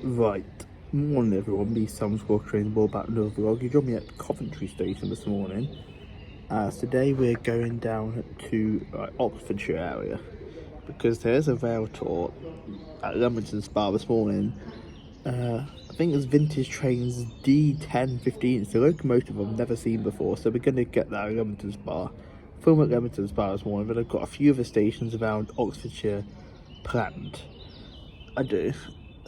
Right, morning everyone, me Sam Squawk Train Ball back another vlog. You joined me at Coventry Station this morning. So today we're going down to Oxfordshire area because there's a rail tour at Leamington Spa this morning. I think it's vintage trains D1015. It's a locomotive I've never seen before, so we're going to get that at Leamington Spa. Film at Leamington Spa this morning, but I've got a few other stations around Oxfordshire planned. I do.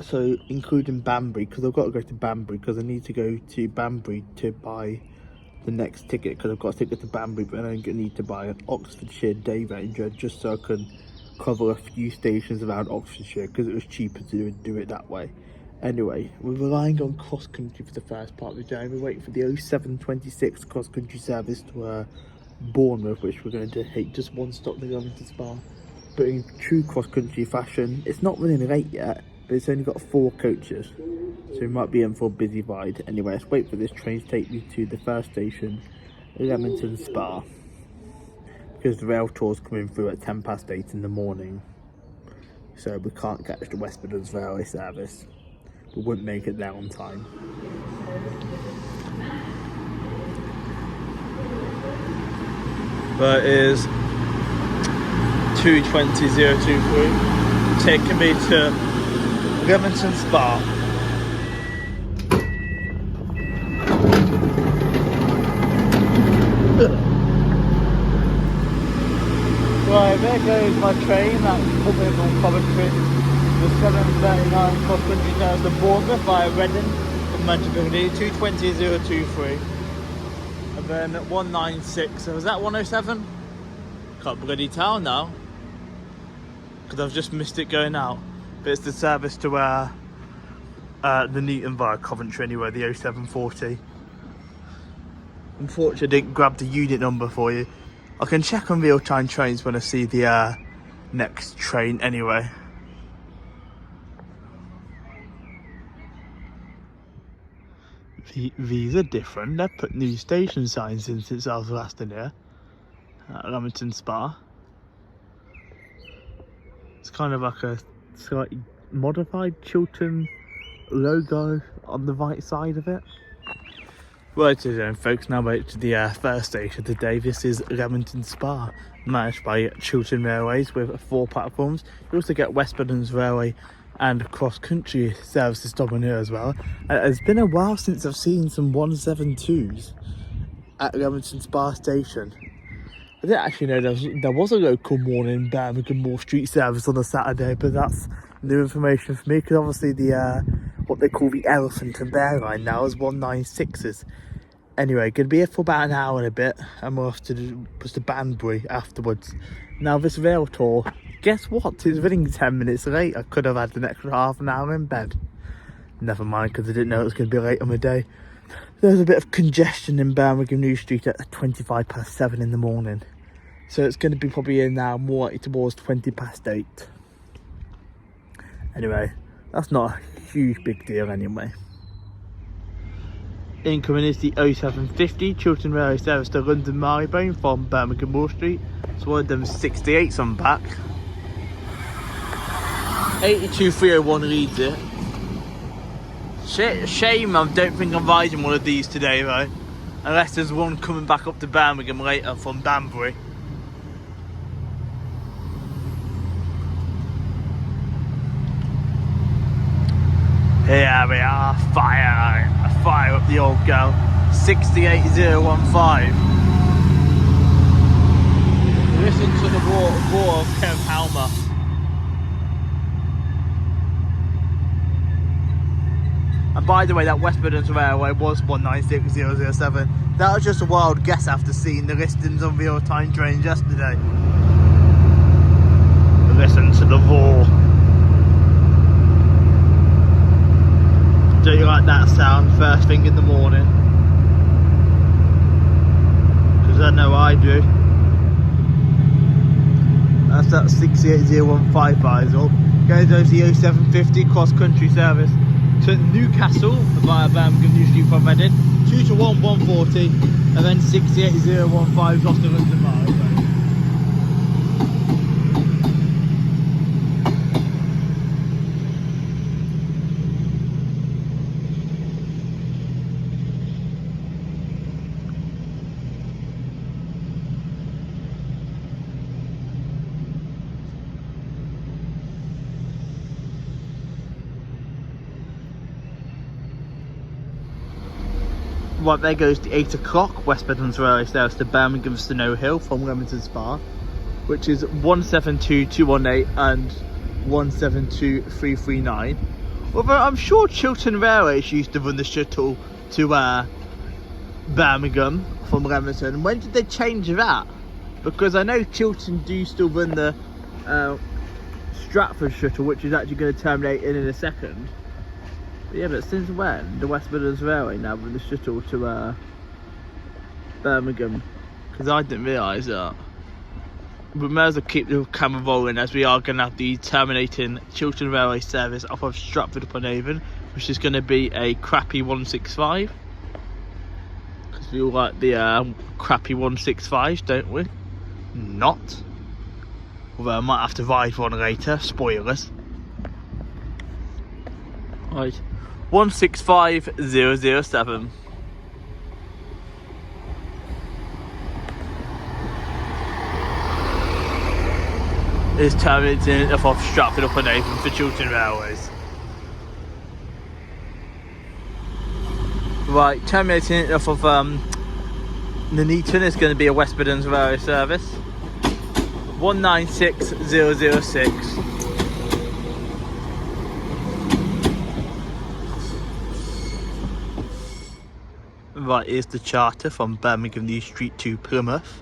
So including Banbury, because I've got to go to Banbury because I need to go to Banbury to buy the next ticket, because I've got a ticket to Banbury, but I need to buy an Oxfordshire Day Ranger just so I can cover a few stations around Oxfordshire because it was cheaper to do it that way. Anyway, we're relying on cross-country for the first part of the journey. We're waiting for the 0726 cross-country service to Bournemouth, which we're going to take just one stop to Leamington Spa. But in true cross-country fashion, it's not running late yet, but it's only got 4 coaches, so we might be in for a busy ride. Anyway, let's wait for this train to take me to the first station, Leamington Spa, because the rail tour's coming through at 8:10 in the morning, so we can't catch the West Midlands railway service. We wouldn't make it there on time. But it is 2:20:023, taking me to Leamington Spa. Right, there goes my train that's coming from Coventry. The 7:39 cross-country service to Bournemouth via Reading from Manchester, 2:20:023. And then 196, so was that 107? Can't bloody tell now, because I've just missed it going out. But it's the service to the Newton via Coventry anyway, the 0740. Unfortunately I didn't grab the unit number for you. I can check on real-time trains when I see the next train anyway. These are different. They've put new station signs in since I was last in here at Leamington Spa. It's kind of like a slightly modified Chiltern logo on the right side of it. Right then folks, now back to the first station of the day. This is Leamington Spa, managed by Chiltern Railways with 4 platforms. You also get West Midlands Railway and cross-country services stopping here as well. It's been a while since I've seen some 172s at Leamington Spa station. I didn't actually know there was a local morning Birmingham Moor Street service on a Saturday, but that's new information for me, because obviously the what they call the Elephant and Bear line now is 196s. Anyway, gonna be here for about an hour and a bit, and we'll have to do to Banbury afterwards. Now this rail tour, guess what? It's running 10 minutes late. I could have had an extra half an hour in bed. Never mind, because I didn't know it was going to be late on the day. There's a bit of congestion in Birmingham New Street at 7:25 in the morning. So it's going to be probably in now more likely towards 8:20. Anyway, that's not a huge big deal anyway. Incoming is the 0750 Chiltern Railway service to London Marylebone from Birmingham Moor Street. So one of them 68s on back. 82301 leads it. Shame I don't think I'm riding one of these today though, unless there's one coming back up to Birmingham later from Banbury. Here we are, fire up the old girl, 68015. Listen to the roar of Kev Halmer. And by the way, that West Midlands Railway was 196007. That was just a wild guess after seeing the listings on real-time trains yesterday. Listen to the roar. Don't you like that sound first thing in the morning? Because I know I do. That's that 68015 buys up. Goes over the 0750 cross-country service to Newcastle via Birmingham New Street from Reading, 2 to 1 140, and then 68015 off the London Marylebone. Right, there goes the 8 o'clock West Midlands Railway service to Birmingham Snow Hill from Leamington Spa, which is 172218 and 172339. Although I'm sure Chiltern Railways used to run the shuttle to Birmingham from Leamington. When did they change that? Because I know Chiltern do still run the Stratford shuttle, which is actually going to terminate in a second. But yeah, but since when the West Midlands Railway now run the shuttle to Birmingham? Because I didn't realise that. We may as well keep the camera rolling, as we are going to have the terminating Chiltern Railway service off of Stratford upon Avon, which is going to be a crappy 165. Because we all like the crappy 165s, don't we? Not. Although I might have to ride one later, spoilers. Right, 165007. Is terminating off Stratford upon Avon for Chiltern Railways. Right, terminating it off of Nuneaton is going to be a West Midlands Railway service. 196006. Right, here's the charter from Birmingham New Street to Plymouth.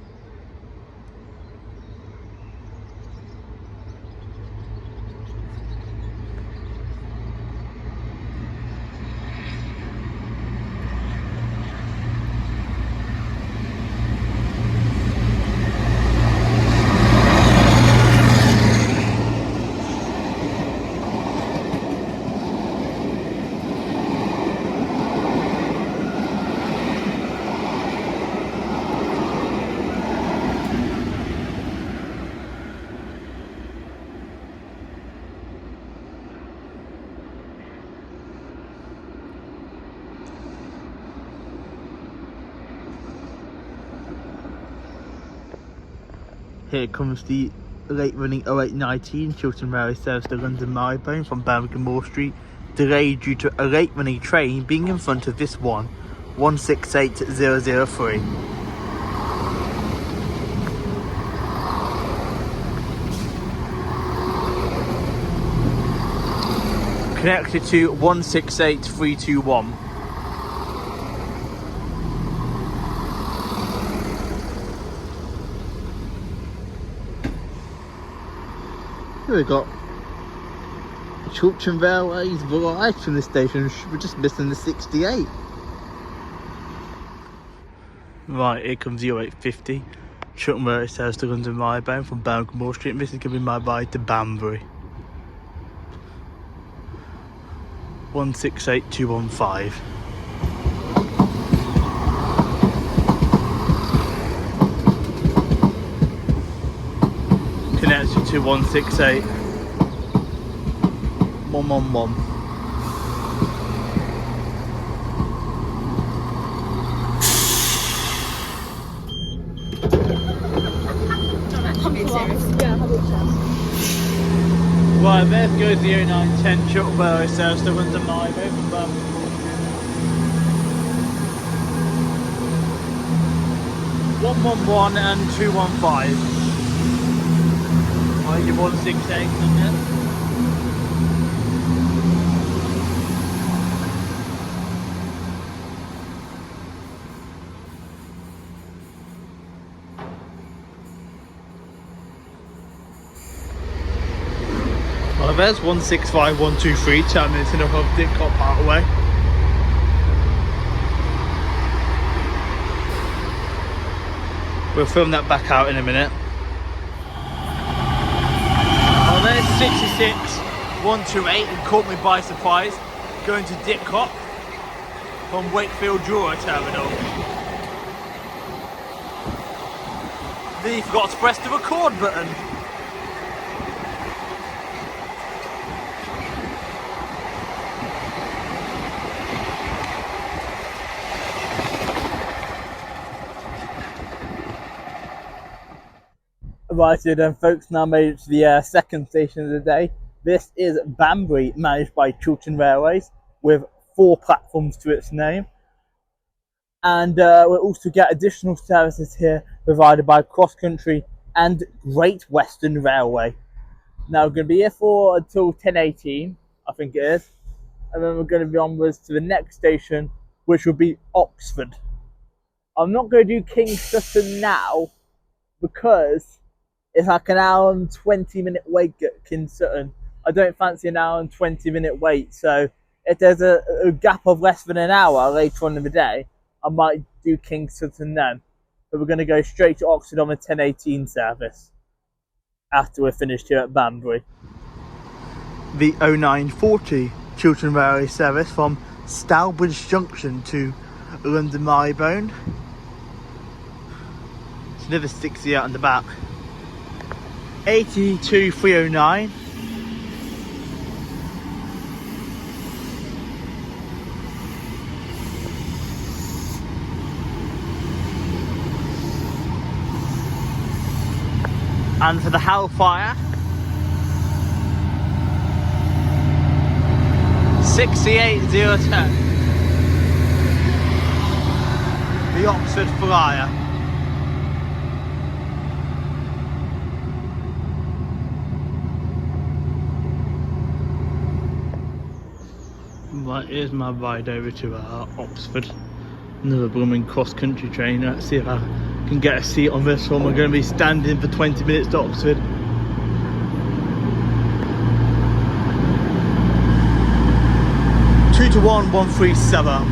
Here comes the late running 0819 Chiltern Railway service to London Marylebone from Birmingham Moor Street, delayed due to a late running train being in front of this one, 168003. Connected to 168321. Here we got Chiltern Railways variety from this station. We're just missing the 68. Right, here comes the 0850 Chiltern Railway service to London Marylebone from Banbury Moor Street. This is going to be my ride to Banbury. 168215. Connected to 168111. Right, there goes the 0910 Chiltern Railway service to London Marylebone from Birmingham. 111 and 215. Are you 168 on there? Well, there's 165123 terminating off of Didcot Parkway. We'll film that back out in a minute. Well, there's 66128 and caught me by surprise, going to Didcot from Wakefield Jewellery Terminal. Then you forgot to press the record button. Right, so then folks, now made it to the second station of the day. This is Banbury, managed by Chiltern Railways, with 4 platforms to its name. And we'll also get additional services here provided by CrossCountry and Great Western Railway. Now we're going to be here for until 10:18, I think it is, and then we're going to be onwards to the next station, which will be Oxford. I'm not going to do King Sutton now because it's like an hour and 20-minute wait at King Sutton. I don't fancy an hour and 20-minute wait, so if there's a gap of less than an hour later on in the day, I might do King Sutton then. But we're going to go straight to Oxford on the 10:18 service after we're finished here at Banbury. The 0940 Chiltern Railway service from Stourbridge Junction to London Marylebone. It's another 60 out on the back. 82309. And for the Hellfire, 68010. The Oxford Flyer. Right, here's my ride over to Oxford. Another blooming cross-country train. Let's see if I can get a seat on this one. We're going to be standing for 20 minutes to Oxford. Two to 137.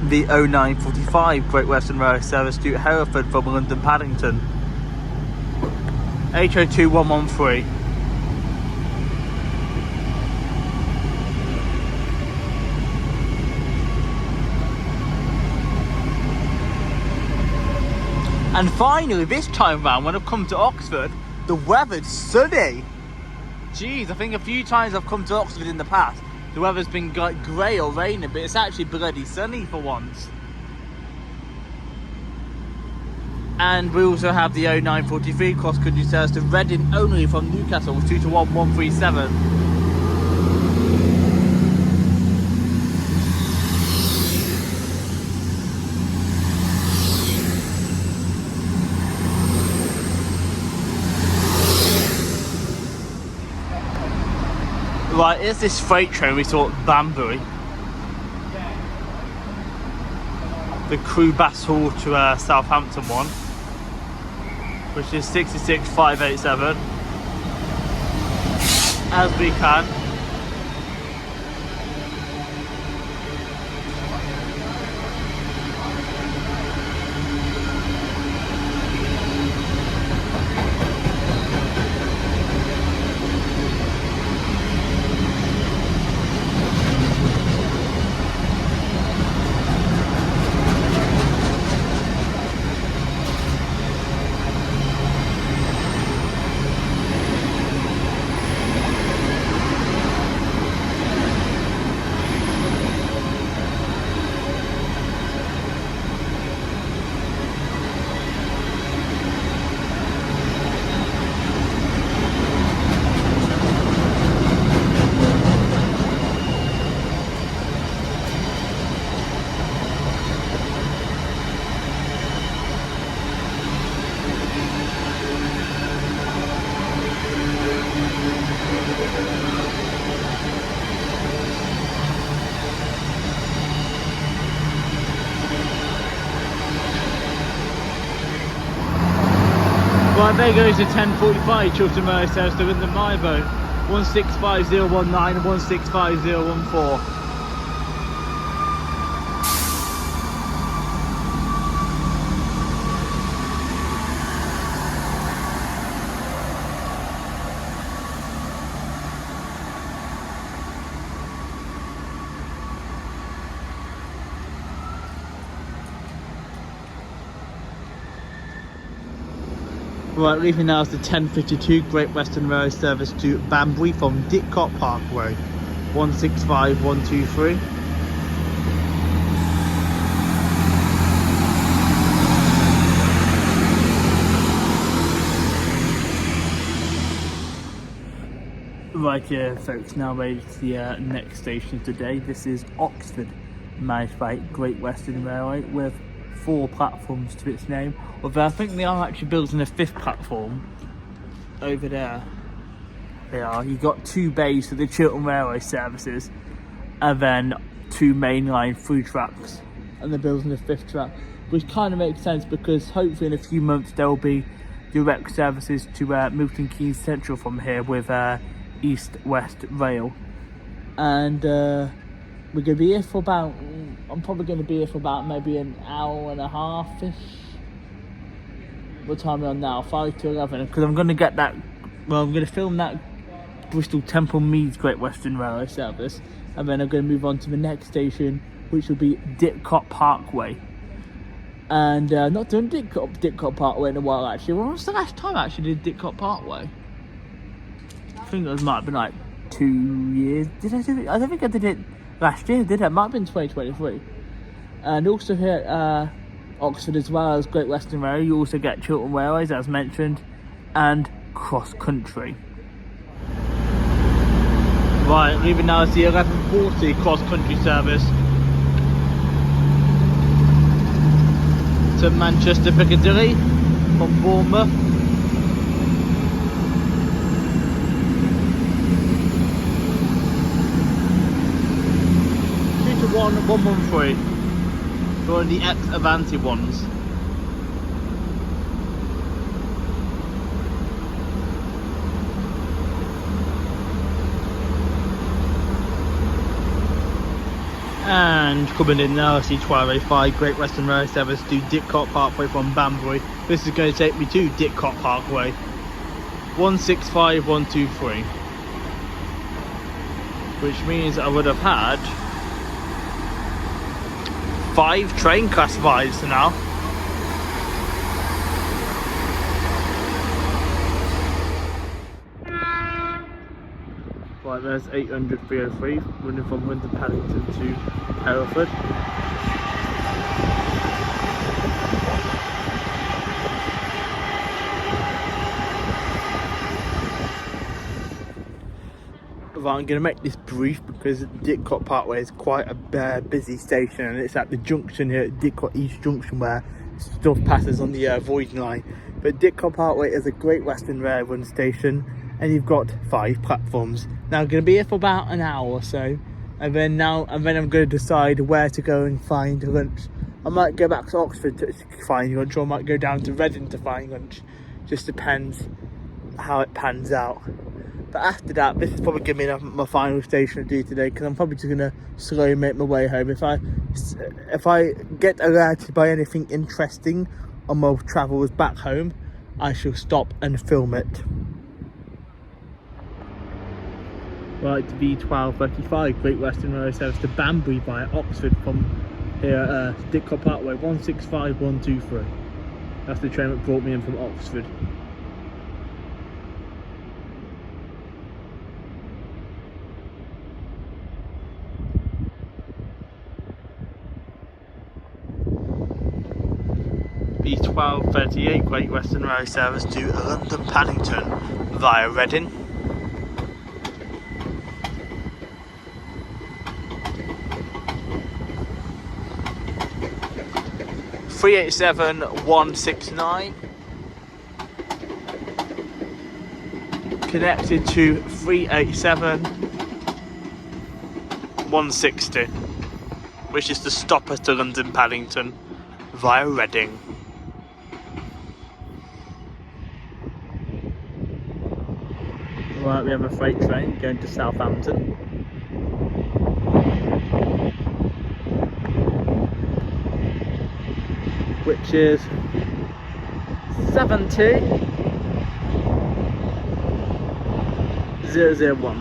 The 0945 Great Western Railway service to Hereford from London Paddington. HO2113. And finally, this time round, when I've come to Oxford, the weather's sunny. Jeez, I think a few times I've come to Oxford in the past, the weather's been like grey or raining, but it's actually bloody sunny for once. And we also have the 0943 cross-country service to Reading only from Newcastle, 2 to 1137. Right, here's this freight train we saw at Banbury. The Crewe Bass Hall to Southampton one, which is 66587. As we can. Right, there goes the 1045 Chiltern Railway service to London Marylebone, 165019 and 165014. Right, leaving now is the 1052 Great Western Railway service to Banbury from Didcot Parkway, 165123. Right here, folks, now made it to the next station today. This is Oxford, managed by Great Western Railway, with 4 platforms to its name. Although I think they are actually building a 5th platform over there. They are. You've got 2 bays for the Chiltern Railway services, and then 2 mainline through tracks. And they're building a 5th track, which kind of makes sense because hopefully in a few months there will be direct services to Milton Keynes Central from here with East-West Rail. And we're going to be here for about, I'm probably going to be here for about maybe an hour and a half-ish. What time are we on now? 5 to 11, because I'm going to get that, well, I'm going to film that Bristol Temple Meads Great Western Railway service, and then I'm going to move on to the next station, which will be Didcot Parkway. And not done Didcot Parkway in a while actually. When was the last time I actually did Didcot Parkway? I think it might have been like 2 years. Did I do it? I don't think I did it last year, did I? It might have been 2023. And also here at Oxford, as well as Great Western Railway, you also get Chiltern Railways, as mentioned, and CrossCountry. Right, leaving now is the 11:40 CrossCountry service to Manchester Piccadilly from Bournemouth. To 113. We're on the ex-Avanti ones. And coming in now, I see 12:05 Great Western Railway service to Didcot Parkway from Banbury. This is going to take me to Didcot Parkway. 165123. Which means I would have had 5 train classifieds now. Right, there's 800 303 running from London Paddington to Hereford. Right, I'm going to make this brief because Didcot Parkway is quite a busy station, and it's at the junction here at Didcot East Junction where stuff passes on the Voyden line. But Didcot Parkway is a Great Western Railway station, and you've got 5 platforms. Now I'm going to be here for about an hour or so, and then I'm going to decide where to go and find lunch. I might go back to Oxford to find lunch, or I might go down to Reading to find lunch. Just depends how it pans out. But after that, this is probably going to be my final station to do today, because I'm probably just going to slowly make my way home. If I get alerted by anything interesting on my travels back home, I shall stop and film it. Right, to be 12:35 Great Western Railway service to Banbury via Oxford from here at Didcot Parkway, 165123. That's the train that brought me in from Oxford. B1238 Great Western Railway service to London Paddington via Reading. (387-169) connected to 387-160, which is the stop at London Paddington via Reading. Right, we have a freight train going to Southampton. Which is 70001.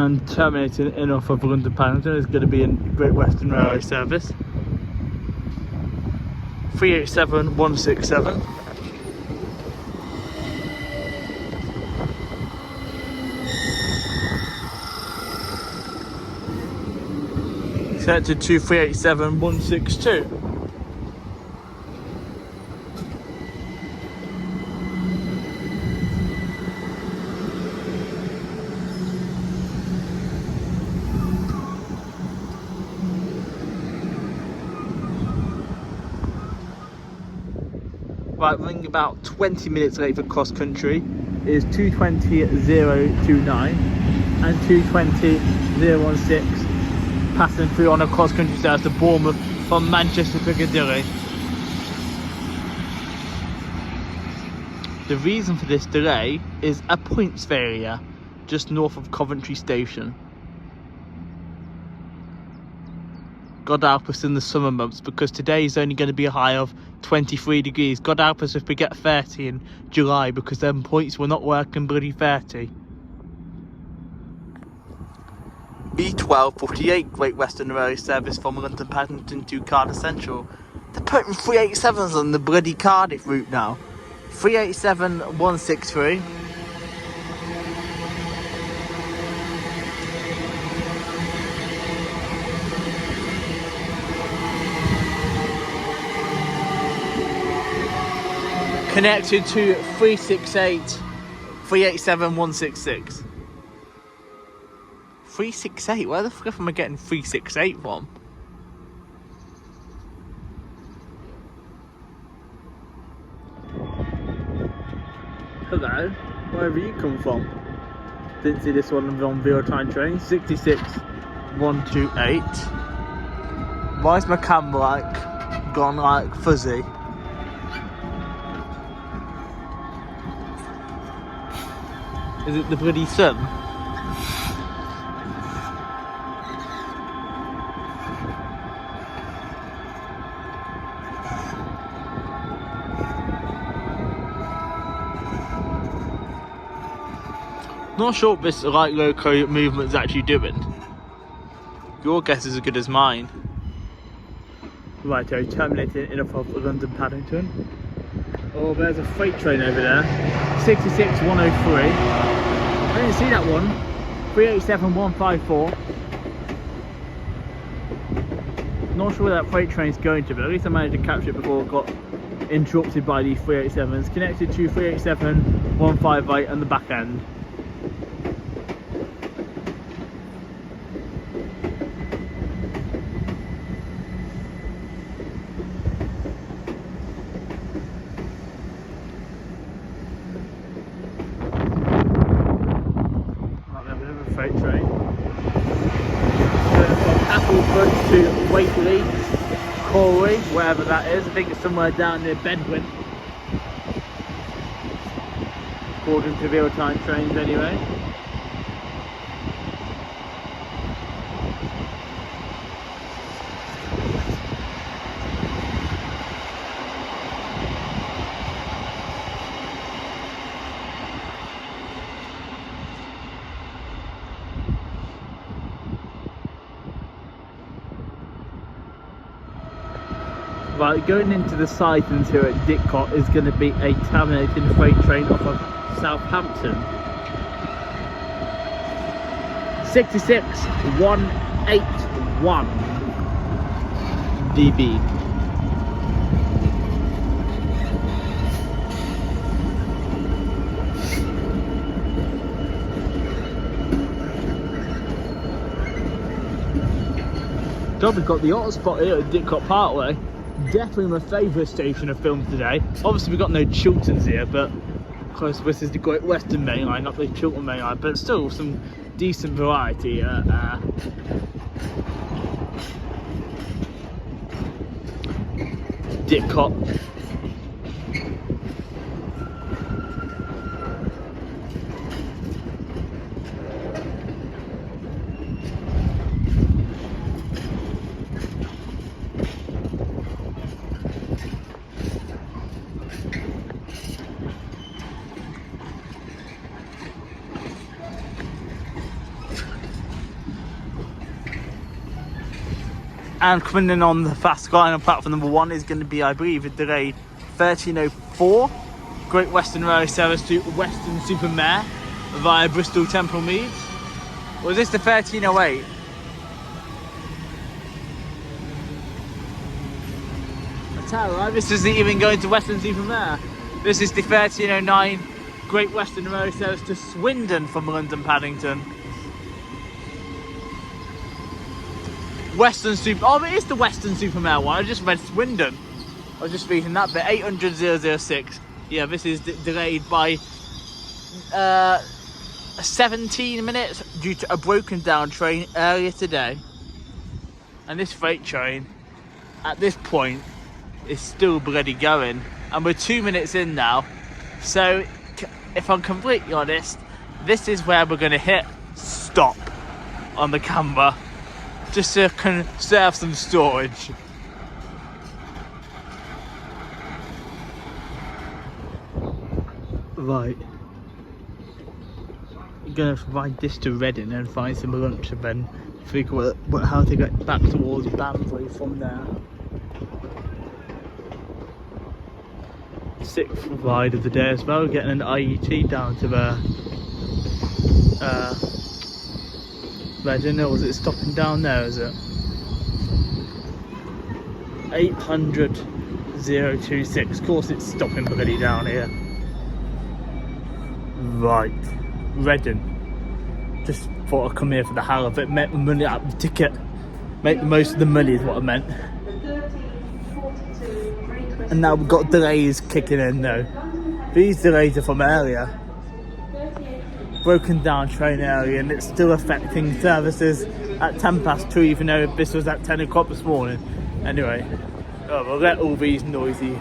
and terminating in off of London Paddington is going to be a Great Western Railway service. 387167. Connected to 387162. Right, running about 20 minutes late for cross country is 220.029 and 220.016 passing through on a cross country service to Bournemouth from Manchester Piccadilly. The reason for this delay is a points failure just north of Coventry Station. God help us in the summer months, because today is only going to be a high of 23 degrees. God help us if we get 30 in July, because them points will not work in bloody 30. B1248 Great Western Railway service from London Paddington to Cardiff Central. They're putting 387s on the bloody Cardiff route now. 387163. Connected to 368 387166. 368? Where the fuck am I getting 368 from? Hello, wherever you come from. Didn't see this one on real-time train. 66128. Why is my camera like gone like fuzzy? Is it the bloody sun? Not sure what this light loco movement is actually doing. Your guess is as good as mine. Righto, terminating in off of London Paddington. Oh, there's a freight train over there. 66103. I didn't see that one. 387154. Not sure where that freight train's going to, but at least I managed to capture it before it got interrupted by these 387s. Connected to 387158 and the back end. Freight train. Going from Appleford to Wakely, Corey, wherever that is. I think it's somewhere down near Bedwin. According to real-time trains anyway. Right, going into the sidings here at Didcot is going to be a terminating freight train off of Southampton. 66181 DB. God, we've got the hotspot here at Didcot Parkway. Definitely my favourite station of filmed today. Obviously we've got no Chilterns here, but of course this is the Great Western Main Line, not the Chiltern Main Line, but still some decent variety. Didcot. And coming in on the fast line on platform number 1 is going to be, I believe, a delay 1304 Great Western Railway service to Weston-super-Mare via Bristol Temple Meads. Or is this the 1308? That's how, right? This isn't even going to Weston-super-Mare. This is the 1309 Great Western Railway service to Swindon from London Paddington. Oh, it is the Weston-super-Mare one. I just read Swindon. I was just reading that bit. 800-006. Yeah, this is delayed by 17 minutes due to a broken down train earlier today. And this freight train, at this point, is still bloody going. And we're 2 minutes in now. So, if I'm completely honest, this is where we're going to hit stop on the camera. Just to conserve some storage. Right. I'm gonna provide this to Reading and find some lunch and then figure out how to get back towards Banbury from there. 6th ride of the day as well, getting an IET down to Reading, or was it stopping down there, is it? 800-026, of course it's stopping bloody down here. Right, Reading. Just thought I'd come here for the hell of it, make the money out of the ticket. Make the most of the money is what I meant. And now we've got delays kicking in though. These delays are from earlier. Broken down train area, and it's still affecting services at 2:10, even though this was at 10 o'clock this morning. Anyway, we'll let all these noisy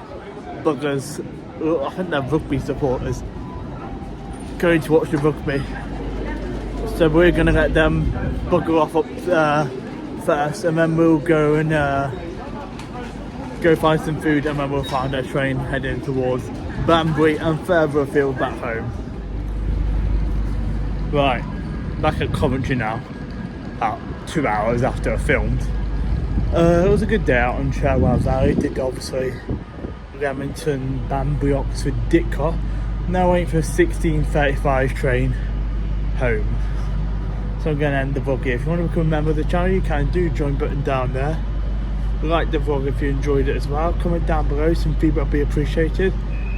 buggers, I think they're rugby supporters, going to watch the rugby. So we're going to let them bugger off up first, and then we'll go and go find some food, and then we'll find our train heading towards Banbury and further afield back home. Right, back at Coventry now, about 2 hours after I filmed. It was a good day out on Cherwell Valley. Did obviously Leamington, Banbury, Oxford, Didcot. Now waiting for a 16:35 train home. So I'm going to end the vlog here. If you want to become a member of the channel, you can do join button down there. Like the vlog if you enjoyed it as well. Comment down below, some feedback would be appreciated.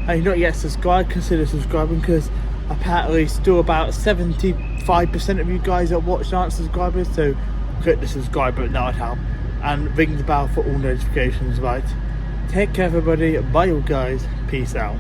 And if you're not yet subscribed, consider subscribing, because apparently still about 75% of you guys that watch aren't subscribers, so click the subscribe button, that would help, and ring the bell for all notifications. Right, take care everybody, bye you guys, peace out.